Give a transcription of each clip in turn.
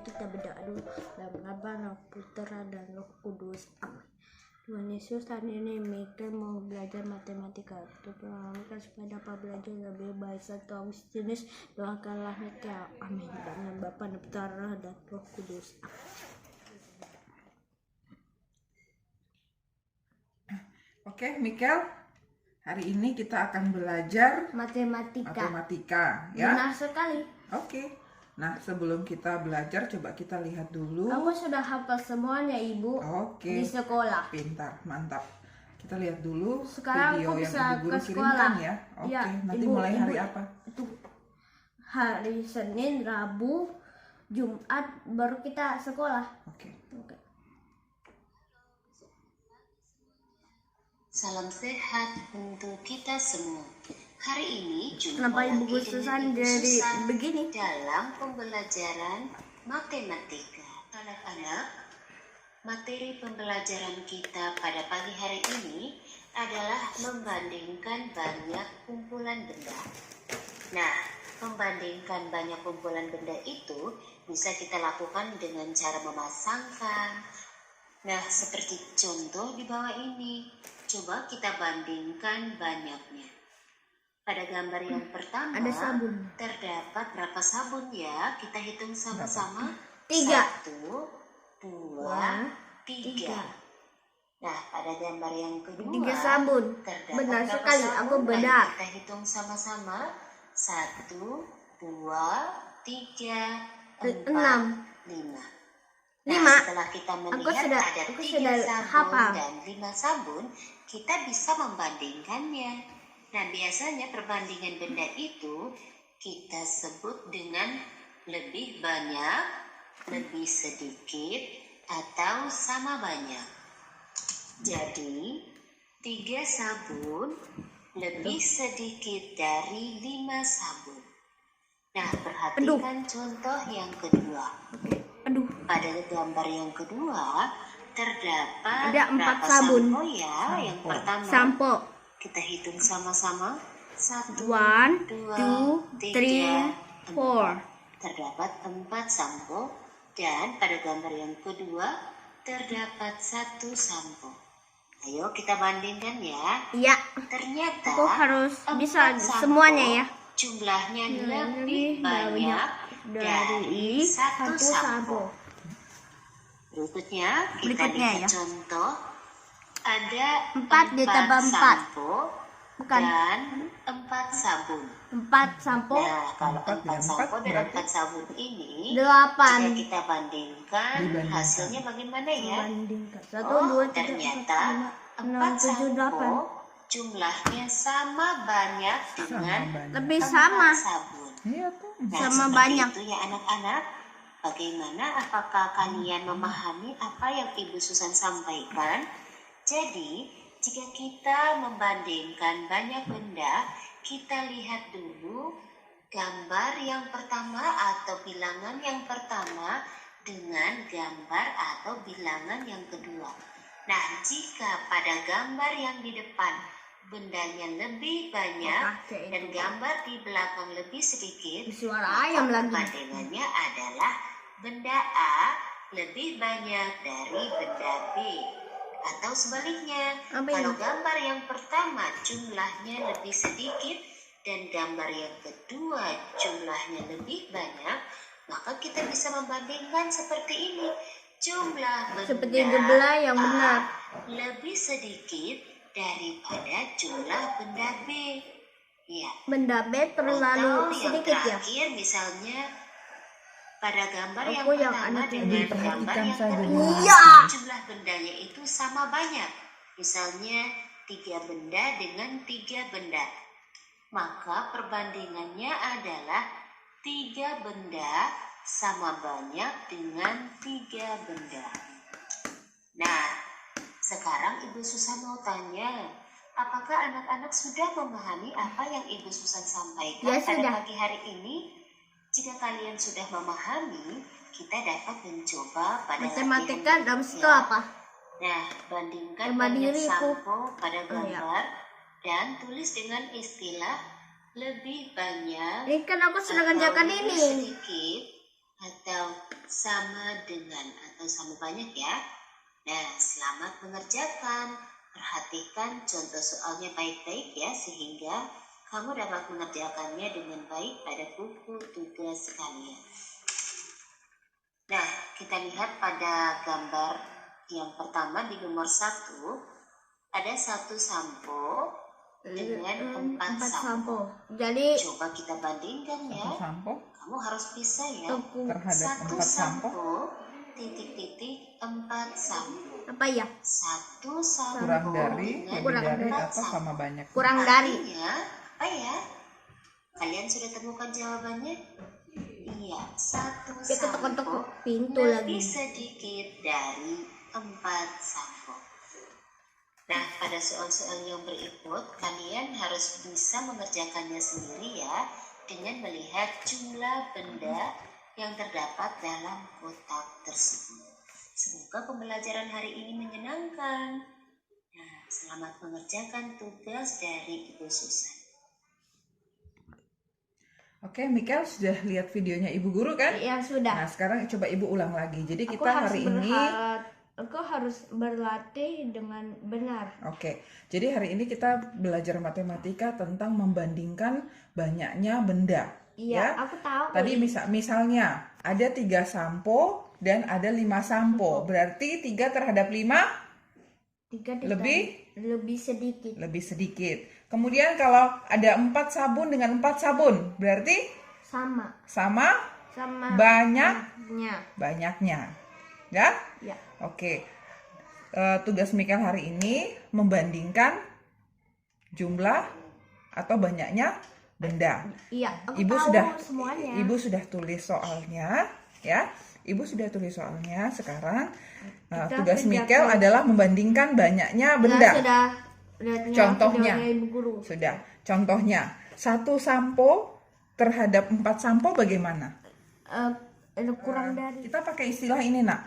kita berdoa dulu. Dalam nama Putra dan Roh Kudus. Amin. Tuhan Yesus, hari ini Michael mau belajar matematika. Tuhan supaya dapat belajar lebih baik satu Agustinus. Doakanlah Michael. Amin. Dalam Bapa dan Putra dan Roh Kudus. Oke, Michael. Hari ini kita akan belajar matematika. Ya. Benar sekali. Oke. Nah, sebelum kita belajar, coba kita lihat dulu. Aku sudah hafal semuanya, Ibu. Oke. Di sekolah. Pintar, mantap. Kita lihat dulu Sekarang video aku yang bisa Ibu Guru ke sekolah. kirimkan ya. Oke, Ya, nanti Ibu, mulai hari apa? Itu hari Senin, Rabu, Jumat baru kita sekolah. Oke. Salam sehat untuk kita semua. Hari ini jumpa Kenapa Ibu lagi Susan dengan Ibu jadi Susan begini? dalam pembelajaran matematika. Anak-anak, materi pembelajaran kita pada pagi hari ini adalah membandingkan banyak kumpulan benda. Nah, membandingkan banyak kumpulan benda itu bisa kita lakukan dengan cara memasangkan. Nah, seperti contoh di bawah ini. Coba kita bandingkan banyaknya. Pada gambar yang pertama, ada sabun. Terdapat berapa sabun ya? Kita hitung sama-sama. 3. 1, 2, 3. Nah, pada gambar yang kedua, 3 sabun. terdapat Benar berapa sekali, sabun? aku benar. Ayo kita hitung sama-sama. 1, 2, 3, 4, 5. 5. Nah, setelah kita melihat ada 3 sabun hafal. dan 5 sabun, kita bisa membandingkannya. Nah, biasanya perbandingan benda itu kita sebut dengan lebih banyak, lebih sedikit, atau sama banyak. Jadi, 3 sabun lebih sedikit dari 5 sabun. Nah, perhatikan contoh yang kedua. Pada gambar yang kedua terdapat ada 4 berapa sabun sampo ya? Yang pertama sampo. Kita hitung sama-sama. 1, 1, 2, 2, 3, 3, 4. Terdapat 4 sampo. Dan pada gambar yang kedua terdapat 1 sampo. Ayo kita bandingkan ya. Iya. Ternyata Aku harus 4 bisa sampo semuanya ya. Jumlahnya lebih banyak dari 1 sampo. Berikutnya kita lihat ya. contoh. Ada 4 ditambah 4. sampo Bukan. dan 4 sabun. 4 sampo. Nah, kalau 4 4 sampo dan berarti 4 sabun ini, 8. jika kita bandingkan, hasilnya bagaimana ya? Bandingkan. 1, Oh, 2, 3, ternyata 4, 4 5, 6, 7, 8. sampo jumlahnya sama banyak dengan Lebih 4 sama. sabun. Iya tuh. Nah, Sama seperti banyak. itu ya anak-anak. Bagaimana? Apakah kalian memahami apa yang Ibu Susan sampaikan? Jadi, jika kita membandingkan banyak benda, kita lihat dulu gambar yang pertama atau bilangan yang pertama dengan gambar atau bilangan yang kedua. Nah, jika pada gambar yang di depan bendanya lebih banyak dan gambar di belakang lebih sedikit, Suara ayam lagi. perbandingannya adalah benda A lebih banyak dari benda B. Atau sebaliknya, kalau gambar yang pertama jumlahnya lebih sedikit dan gambar yang kedua jumlahnya lebih banyak, maka kita bisa membandingkan seperti ini. Jumlah benda Seperti jumlah yang A benar. lebih sedikit daripada jumlah benda B. Ya. Benda B terlalu Atau yang sedikit ya. terakhir misalnya pada gambar yang Aku yang pertama anak dengan gambar yang kedua, Iya. jumlah bendanya itu sama banyak. Misalnya 3 benda dengan 3 benda. Maka perbandingannya adalah 3 benda sama banyak dengan 3 benda. Nah, sekarang Ibu Susan mau tanya, apakah anak-anak sudah memahami apa yang Ibu Susan sampaikan pada pagi hari ini? Jika kalian sudah memahami, kita dapat mencoba pada matematika dalam situ apa? Nah, bandingkan banyak sampo pada gambar dan tulis dengan istilah lebih banyak. Ini kan aku sedang kerjakan ini. Sedikit atau sama dengan atau sama banyak ya. Nah, selamat mengerjakan. Perhatikan contoh soalnya baik-baik ya, sehingga kamu dapat mengerjakannya dengan baik pada buku tugas kalian. Nah, kita lihat pada gambar yang pertama di nomor 1, ada satu sampo dengan 4 sampo. Jadi Coba kita bandingkan ya. Satu sampo Kamu harus bisa ya. terhadap Satu 4 sampo sampo, titik-titik 4 sampo. apa ya? Satu sampo kurang dari, dengan lebih dari, 4 atau sampo. sama banyak. Kurang dari. Artinya apa ya? Kalian sudah temukan jawabannya? Iya, satu Kita sampo tokok-tokok pintu lebih lagi. sedikit dari 4 sampo. Nah, pada soal-soal yang berikut, kalian harus bisa mengerjakannya sendiri ya, dengan melihat jumlah benda yang terdapat dalam kotak tersebut. Semoga pembelajaran hari ini menyenangkan. Nah, selamat mengerjakan tugas dari Ibu Susan. Oke, Mikel sudah lihat videonya Ibu Guru kan? Ya sudah. Nah, sekarang coba Ibu ulang lagi. Jadi kita hari ini Aku harus berlatih dengan benar. Oke, jadi hari ini kita belajar matematika tentang membandingkan banyaknya benda. Iya, ya. aku tahu. Tadi misalnya ada 3 sampo dan ada 5 sampo. Berarti 3 terhadap 5 lebih sedikit. lebih sedikit. Kemudian kalau ada 4 sabun dengan 4 sabun, berarti sama banyaknya. Ya? Ya. Oke. Tugas Mikel hari ini membandingkan jumlah atau banyaknya benda. Iya, aku Ibu tahu sudah semuanya. Ibu sudah tulis soalnya, ya. Ibu sudah tulis soalnya. Sekarang tugas kerjakan. Mikel adalah membandingkan banyaknya Nah, benda. sudah Contohnya. videonya Ibu Guru. Sudah. Contohnya, 1 sampo terhadap 4 sampo bagaimana? Kurang dari. Kita pakai istilah ini, Nak.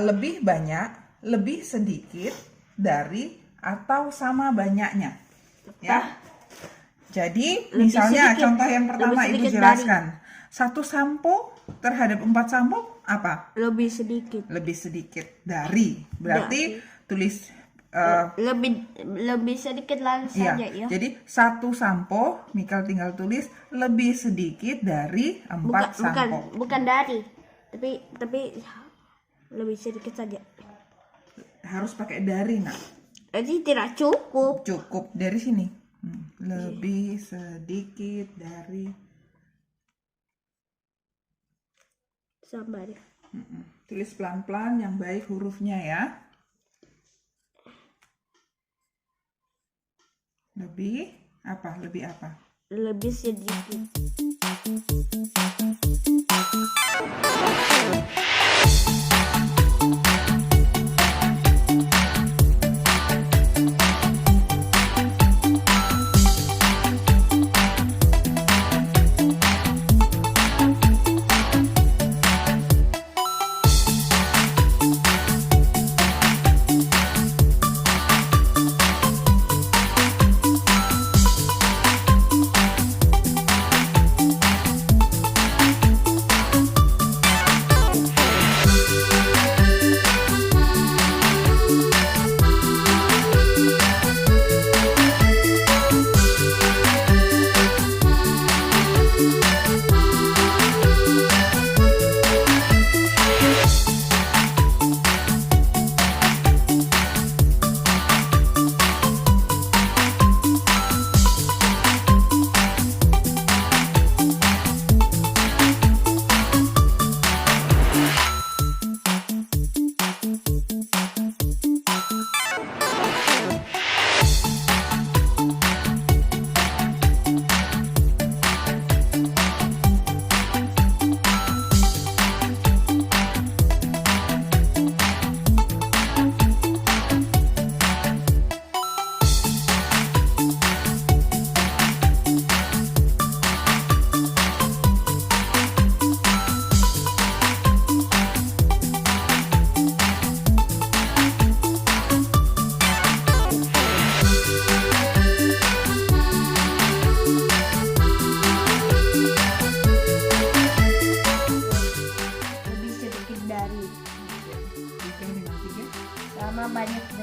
Lebih banyak, lebih sedikit dari atau sama banyaknya. Ya. Jadi, misalnya sedikit. contoh yang pertama Lebih Ibu sedikit jelaskan. 1 sampo terhadap 4 sampo apa? Lebih sedikit. Lebih sedikit dari. Berarti tulis Lebih sedikit iya. saja ya. Jadi 1 sampo, Mikel tinggal tulis lebih sedikit dari 4 sampo. Bukan dari. Tapi lebih sedikit saja. Harus pakai dari, Nak. Jadi tidak cukup. Cukup dari sini. Lebih sedikit dari. Sabar. Tulis pelan-pelan yang baik hurufnya ya. Lebih apa? Lebih apa? Lebih sedikit.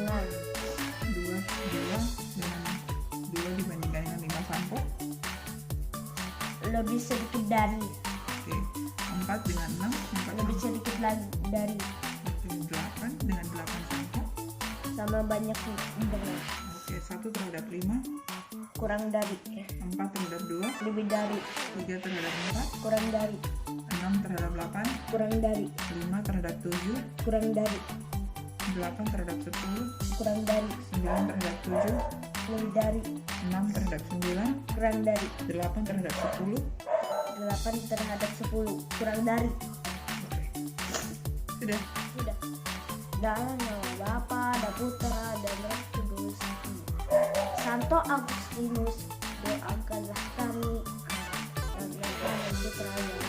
dengan 2 dengan 2 dibandingkan dengan 5 sampo. lebih sedikit dari, Oke. 4 dengan 6, 4 lebih sedikit lagi dari, Oke, 8 dengan 8 sampo. sama banyak dengan, Oke, 1 terhadap 5, kurang dari, 4 terhadap 2, lebih dari, 3 terhadap 4, kurang dari, 6 terhadap 8, kurang dari, 5 terhadap 7, kurang dari, 8 terhadap 10, kurang dari, 9 terhadap 7, lebih dari, 6 terhadap 9, kurang dari, 8 terhadap 10. 8 terhadap 10, kurang dari. Oke. Sudah. Sudah. Dan nama Bapa, dan Putra, dan Roh Kudus. Santo Agustinus, doakanlah kami. Dan Tuhan yang